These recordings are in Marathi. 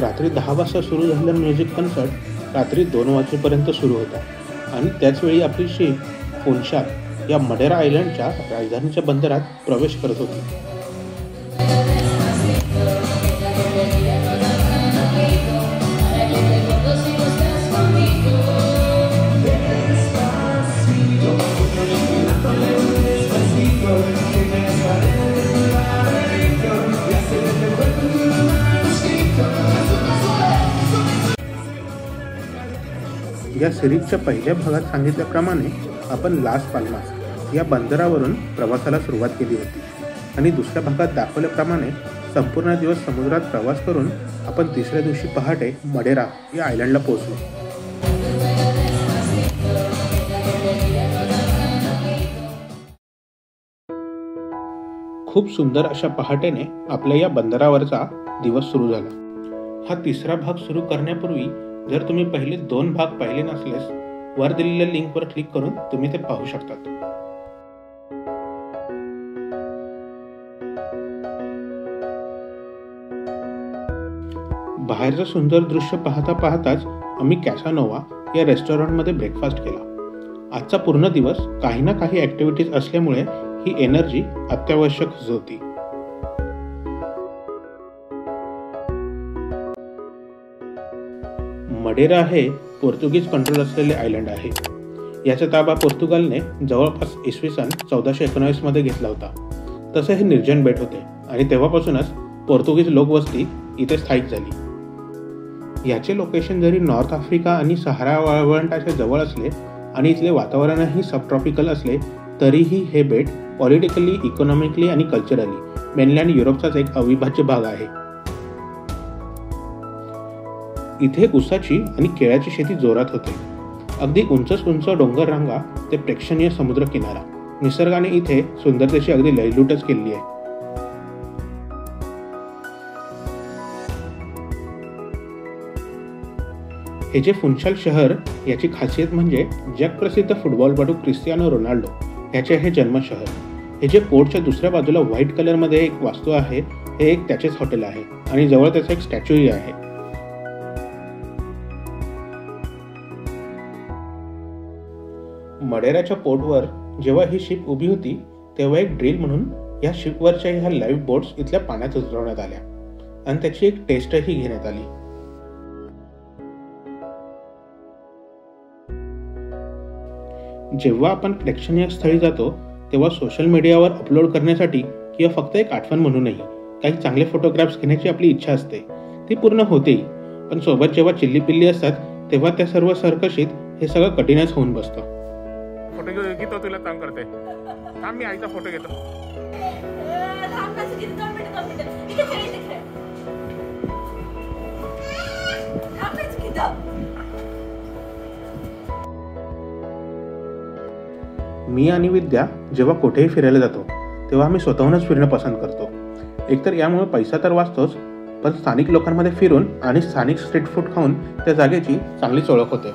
रात्री 10 वाजता सुरू झालेला म्युझिक कन्सर्ट रात्री 2 वाजेपर्यंत सुरू होता आणि त्याचवेळी आपली शिप फुनशाल या मडेरा आयलंडच्या राजधानीच्या बंदरात प्रवेश करत होती. या सिरीजच्या पहिल्या भागात सांगितल्याप्रमाणे आपण लास पाल्मास या बंदरावरून प्रवासाला सुरुवात केली होती आणि दुसऱ्या भागात दाखवल्याप्रमाणे संपूर्ण दिवस समुद्रात प्रवास करून आपण तिसऱ्या दिवशी पहाटे मडेरा या आयलंडला पोहोचलो. खूप सुंदर अशा पहाटेने आपल्या या बंदरावरचा दिवस सुरू झाला. हा तिसरा भाग सुरू करण्यापूर्वी जर तुम्ही पहिले 2 भाग पाहिले नसलेस वर दिलेल्या लिंकवर क्लिक करून तुम्ही ते पाहू शकतात. बाहेरचं सुंदर दृश्य पाहता पाहताच आम्ही कॅसानोवा या रेस्टॉरंटमध्ये ब्रेकफास्ट केला. आजचा पूर्ण दिवस काही ना काही ऍक्टिव्हिटीज असल्यामुळे ही एनर्जी अत्यावश्यक होती. मडेरा हे पोर्तुगीज कंट्रोल असलेले आयलंड आहे. याचा ताबा पोर्तुगालने जवळपास इसवी सन 1419 मध्ये घेतला होता. तसे हे निर्जन बेट होते आणि तेव्हापासूनच पोर्तुगीज लोकवस्ती इथे स्थायिक झाली. याचे लोकेशन जरी नॉर्थ आफ्रिका आणि सहारा वाळवंटाच्या जवळ असले आणि इथले वातावरणही सबट्रॉपिकल असले तरीही हे बेट पॉलिटिकली, इकॉनॉमिकली आणि कल्चरली मेनलँड युरोपचाच एक अविभाज्य भाग आहे. इथे ऊसाची आणि केळ्याची शेती जोरात होते. अगदी उंच डोंगर रांगा ते प्रेक्षणीय समुद्र किनारा, निसर्गाने इथे सुंदरतेची अगदी लयलूटच केली आहे. हे जे फुनशाल शहर याची खासियत म्हणजे जगप्रसिद्ध फुटबॉलपटू क्रिस्टियानो रोनाल्डो याचे हे जन्मशहर. हे जे पोर्टच्या दुसऱ्या बाजूला व्हाईट कलर मध्ये एक वास्तू आहे हे एक त्याचेच हॉटेल आहे आणि जवळ त्याचा एक स्टॅच्यूही आहे. मडेराच्या पोर्टवर जेव्हा ही शिप उभी होती तेव्हा एक ड्रिल म्हणून या शिपवरच्या ह्या लाईव्ह बोट्स इथल्या पाण्यात उतरवण्यात आल्या आणि त्याची एक टेस्टही घेण्यात आली. जेव्हा आपण प्रेक्षणीय स्थळी जातो तेव्हा सोशल मीडियावर अपलोड करण्यासाठी किंवा फक्त एक आठवण म्हणूनही काही चांगले फोटोग्राफ्स घेण्याची आपली इच्छा असते. ती पूर्ण होतेही, पण सोबत जेव्हा चिल्लीपिल्ली असतात तेव्हा त्या सर्व सरकशीत हे सगळं कठीणच होऊन बसतं. फोटो घेतो तुला काम करते. थांब मी आईचा फोटो घेतो. मी आणि विद्या जेव्हा कुठेही फिरायला जातो तेव्हा आम्ही स्वतःहूनच फिरणं पसंत करतो. एकतर यामुळे पैसा तर वाचतोच, पण स्थानिक लोकांमध्ये फिरून आणि स्थानिक स्ट्रीट फूड खाऊन त्या जागेची चांगलीच ओळख होते.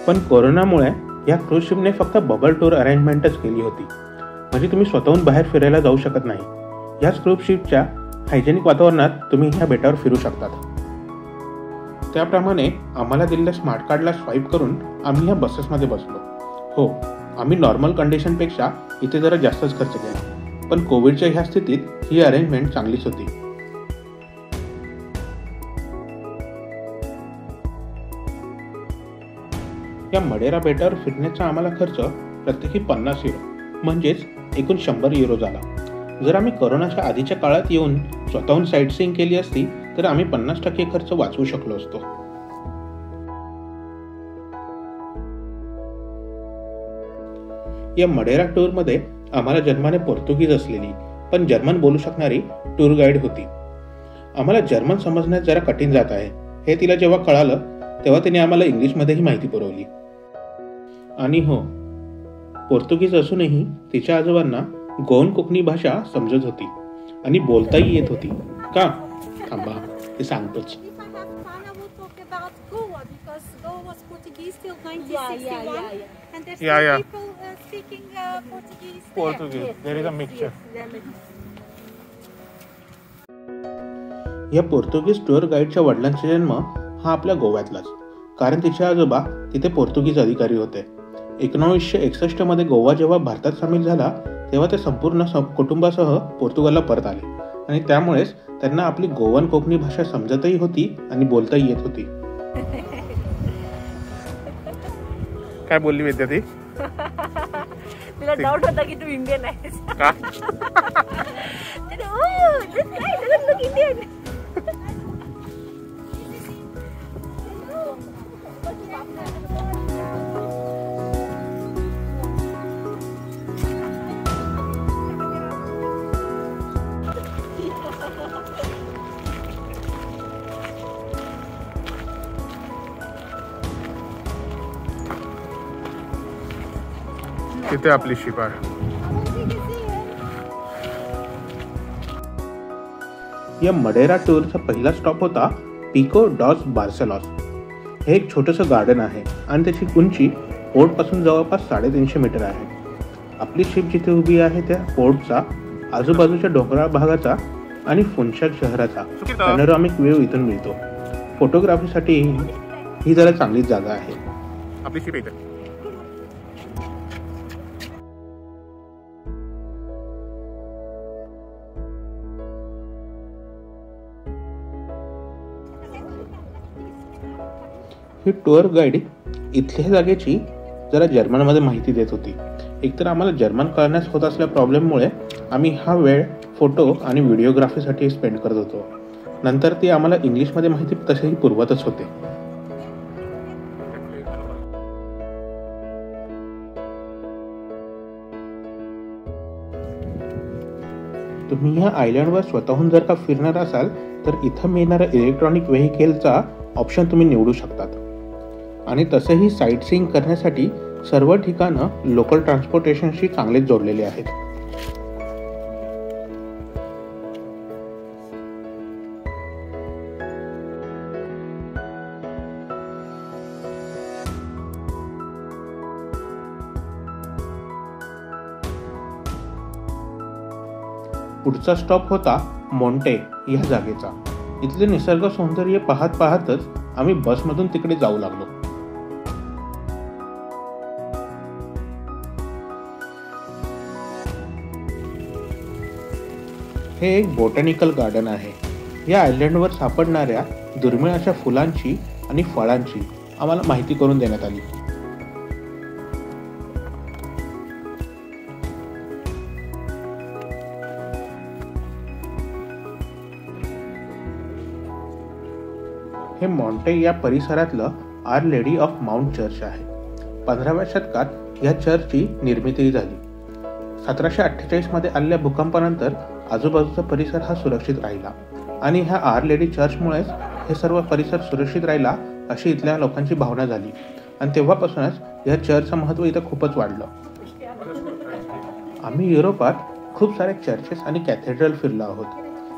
पण कोरोनामुळे या क्रूज शिपने फक्त बबल टूर अरेंजमेंटच केली होती, म्हणजे तुम्ही स्वतःहून बाहेर फिरायला जाऊ शकत नाही. याच क्रूज शिपच्या हायजेनिक वातावरणात तुम्ही ह्या बेटावर फिरू शकतात. त्याप्रमाणे आम्हाला दिलेल्या स्मार्ट कार्डला स्वाईप करून आम्ही ह्या बसेसमध्ये बसलो. हो, आम्ही नॉर्मल कंडिशनपेक्षा इथे जरा जास्तच खर्च केला, पण कोविडच्या ह्या स्थितीत ही अरेंजमेंट चांगलीच होती. या मडेरा बेटावर फिरण्याचा आम्हाला खर्च प्रत्येकी 50 युरो म्हणजेच एकूण 100 युरो झाला. जर आम्ही कोरोनाच्या आधीच्या काळात येऊन स्वतःहून साईटसीइंग केली असती तर आम्ही 50% खर्च वाचवू शकलो असतो. या मडेरा टूरमध्ये आम्हाला जन्माने पोर्तुगीज असलेली पण जर्मन बोलू शकणारी टूर गाईड होती. आम्हाला जर्मन समजण्यात जरा कठीण जात आहे हे तिला जेव्हा कळालं तेव्हा तिने आम्हाला इंग्लिशमध्येही माहिती पुरवली. आणि हो, पोर्तुगीज असूनही तिच्या आजोबांना गोवन कोकणी भाषा समजत होती आणि बोलताही येत होती. का? थांबा, ते सांगतोच. या पोर्तुगीज टूर गाईडच्या वडिलांचा जन्म हा आपल्या गोव्यातलाच, कारण तिचे आजोबा तिथे पोर्तुगीज अधिकारी होते. 1961 मध्ये गोवा जेव्हा भारतात सामील झाला तेव्हा ते संपूर्ण कुटुंबासह पोर्तुगालला परत आले आणि त्यामुळेच त्यांना आपली गोवन कोकणी भाषा समजतही होती आणि बोलताही येत होती. काय बोलली विद्या ती? तिला डाऊट होता की तू इंडियन आहेस का? इंडियन. तिथे आपली शिप आहे. या मडेरा टूरचा पहिला स्टॉप होता पिको डॉस बार्सेलॉस. हे एक छोटंसं गार्डन आहे आणि त्याची उंची पोर्टपासून जवळपास 350 मीटर आहे. आपली शिप जिथे उभी आहे त्या पोर्टचा, आजूबाजूच्या डोंगराळ भागाचा आणि फुनशाक शहराचा पॅनोरामिक व्ह्यू इथून मिळतो. फोटोग्राफीसाठी ही जरा चांगलीच जागा आहे. आपली शिप इथे. ही टूर गाईड इथल्या जागेची जरा जर्मनमध्ये माहिती देत होती. एकतर आम्हाला जर्मन कळण्यास होत असल्या प्रॉब्लेममुळे आम्ही हा वेळ फोटो आणि व्हिडिओग्राफीसाठी स्पेंड करत होतो. नंतर ती आम्हाला इंग्लिशमध्ये माहिती तसेही पुरवतच होते. तुम्ही ह्या आयलंडवर स्वतःहून जर का फिरणार असाल तर इथं मिळणाऱ्या इलेक्ट्रॉनिक व्हेकलचा ऑप्शन तुम्ही निवडू शकतात. आणि तसेही साईट सीइंग करण्यासाठी सर्व ठिकाणं लोकल ट्रान्सपोर्टेशनशी चांगलेच जोडलेले आहेत. पुढचा स्टॉप होता मोंटे या जागेचा. इथले निसर्ग सौंदर्य पाहत पाहतच आम्ही बसमधून तिकडे जाऊ लागलो. हे एक बोटॅनिकल गार्डन आहे. या आयलंडवर सापडणाऱ्या दुर्मिळ अशा फुलांची आणि फळांची आम्हाला माहिती करून देण्यात आली. हे मॉन्टे या परिसरातलं our lady of mount church आहे. 15व्या शतकात या चर्चची निर्मिती झाली. 1748 मध्ये आलेल्या भूकंपानंतर आजूबाजूचा परिसर हा सुरक्षित राहिला आणि ह्या आर लेडी चर्चमुळेच हे सर्व परिसर सुरक्षित राहिला अशी इथल्या लोकांची भावना झाली आणि तेव्हापासूनच या चर्चचं महत्त्व इथं खूपच वाढलं. आम्ही युरोपात खूप सारे चर्चेस आणि कॅथेड्रल फिरलो आहोत.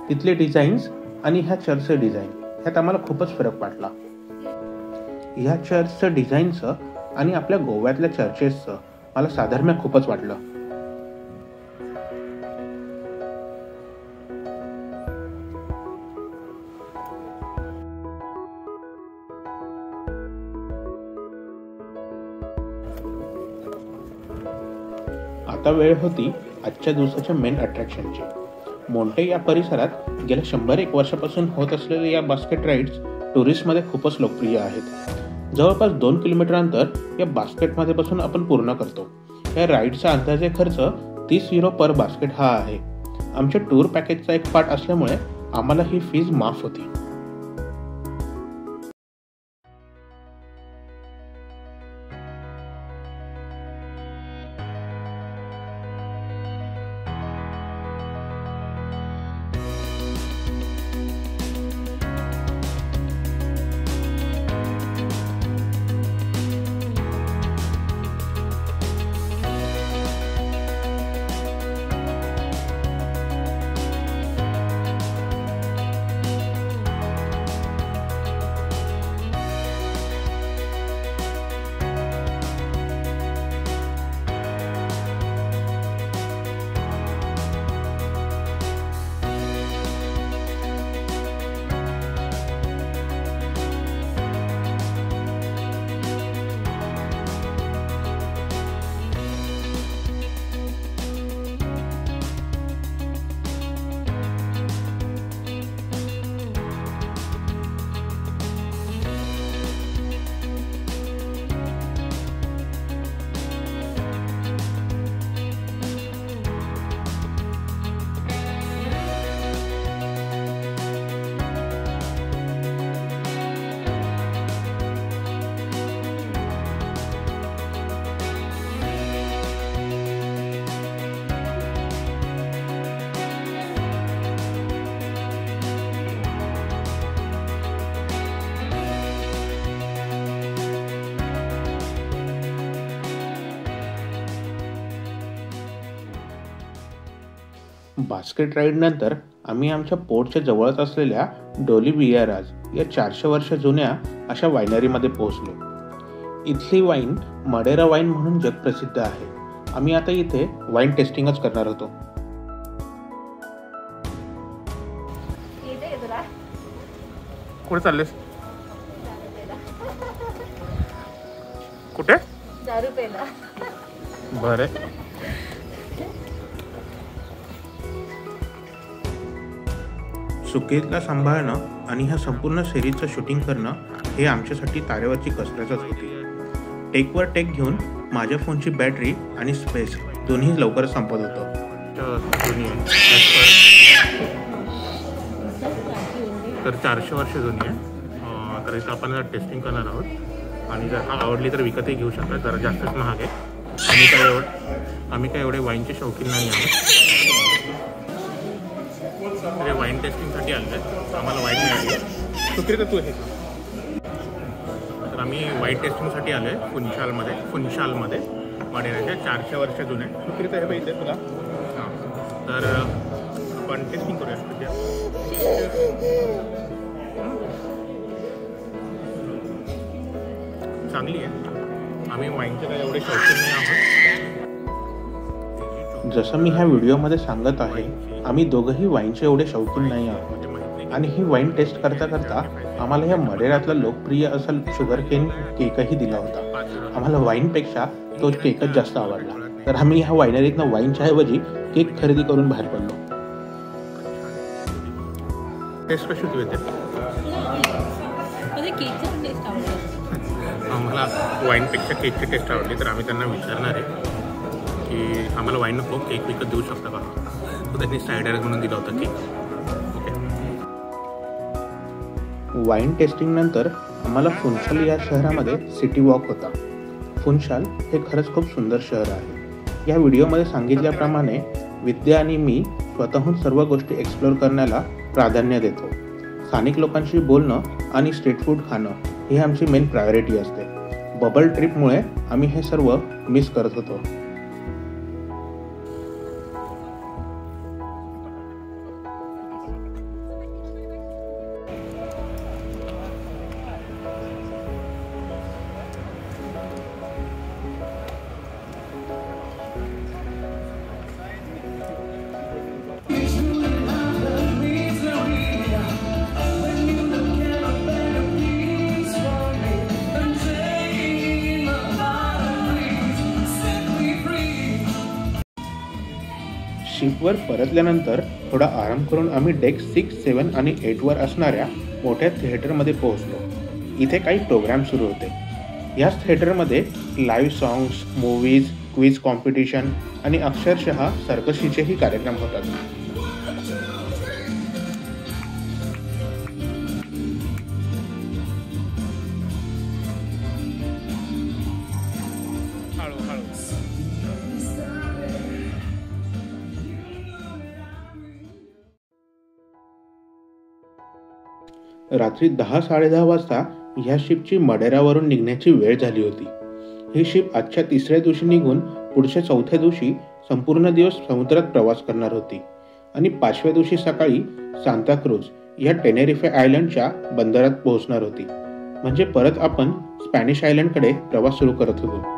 तिथले डिझाईन्स आणि ह्या चर्चचे डिझाईन ह्यात आम्हाला खूपच फरक वाटला. ह्या चर्चचं डिझाईनचं आणि आपल्या गोव्यातल्या चर्चेसचं मला साधर्म्य खूपच वाटलं. आता वेळ होती आजच्या दिवसाच्या मेन अट्रॅक्शनची. मोंटे या परिसरात गेल्या 101 वर्षापासून होत असलेले या बास्केट राईड्स टुरिस्टमध्ये खूपच लोकप्रिय आहेत. जवळपास 2 किलोमीटर अंतर या बास्केटमध्ये बसून आपण पूर्ण करतो. या राईडचा अंदाजे खर्च 30 युरो पर बास्केट हा आहे. आमच्या टूर पॅकेजचा एक पार्ट असल्यामुळे आम्हाला ही फीज माफ होती. बास्केट राईडनंतर आम्ही आमच्या पोर्टच्या जवळच असलेल्या डोली बियाराज या 400 वर्ष जुन्या अशा वायनरीमध्ये पोहोचलो. इथली वाईन मडेरा वाईन म्हणून जगप्रसिद्ध आहे. आम्ही आता इथे वाईन टेस्टिंगच करणार होतो. कुठे चाललेस? कुठे? दारू पेला. बरं. सुकेतला सांभाळणं आणि ह्या संपूर्ण सिरीजचं शूटिंग करणं हे आमच्यासाठी तारेवरची कसरतच होती. टेकवर टेक घेऊन माझ्या फोनची बॅटरी आणि स्पेस दोन्ही लवकर संपत होतं. तर 400 वर्ष जुनी आहे. तर इथं आपण टेस्टिंग करणार आहोत आणि जर आवडली तर विकतही घेऊ शकता. जरा जास्तच महाग आहे. आम्ही काय एवढे वाईनचे शौकीन नाही आहोत. तर वाईन टेस्टिंगसाठी आलं आहे. आम्हाला वाईन मिळाली. सुकृत तू हे तर आम्ही वाईन टेस्टिंगसाठी आलो आहे फुन्शालमध्ये मडेराच्या 400 वर्ष जुने. सुकृत हे पाहिजे तुला. हां तर आपण टेस्टिंग करूया. चांगली आहे. आम्ही वाईनचे काय एवढे शौकीन नाही आहोत. जसं मी ह्या व्हिडिओमध्ये सांगत आहे, आम्ही दोघंही वाईनचे एवढे शौकीन नाही आहोत. आणि ही वाईन टेस्ट करता करता आम्हाला ह्या मडेरातला लोकप्रिय असा शुगर केन केकही दिला होता. आम्हाला वाईनपेक्षा तो केकच जास्त आवडला. तर आम्ही ह्या वाईनरीतनं वाईनच्या ऐवजी केक खरेदी करून बाहेर पडलो. टेस्ट कशी होती येते? आम्हाला वाईनपेक्षा केकची टेस्ट आवडली. तर आम्ही त्यांना विचारणार आहे की आम्हाला वाईन नको, केक विकत देऊ शकता का? तर त्यांनी सायडर म्हणून दिला होता केक. वाईन टेस्टिंग नंतर आम्हाला फुन्शाल या शहरामध्ये सिटी वॉक होता. फुन्शाल हे खरंच खूप सुंदर शहर आहे. या व्हिडिओमध्ये सांगितल्याप्रमाणे विद्या आणि मी स्वतःहून सर्व गोष्टी एक्सप्लोर करण्याला प्राधान्य देतो. स्थानिक लोकांशी बोलणं आणि स्ट्रीट फूड खाणं ही आमची मेन प्रायोरिटी असते. बबल ट्रिपमुळे आम्ही हे सर्व मिस करत होतो. शिपवर परतल्यानंतर थोडा आराम करून आम्ही डेक 6, 7 आणि 8वर असणाऱ्या मोठ्या थिएटरमध्ये पोहोचलो. इथे काही प्रोग्राम सुरू होते. याच थिएटरमध्ये live songs, movies, quiz competition आणि अक्षरशः सर्कशीचेही कार्यक्रम होतात. रात्री 10-10:30 वाजता ह्या शिपची मडेरावरून निघण्याची वेळ झाली होती. ही शिप आजच्या 3ऱ्या दिवशी निघून पुढच्या 4थ्या दिवशी संपूर्ण दिवस समुद्रात प्रवास करणार होती आणि 5व्या दिवशी सकाळी सांताक्रूज या टेनेरिफे आयलंडच्या बंदरात पोहोचणार होती. म्हणजे परत आपण स्पॅनिश आयलंडकडे प्रवास सुरू करत होतो.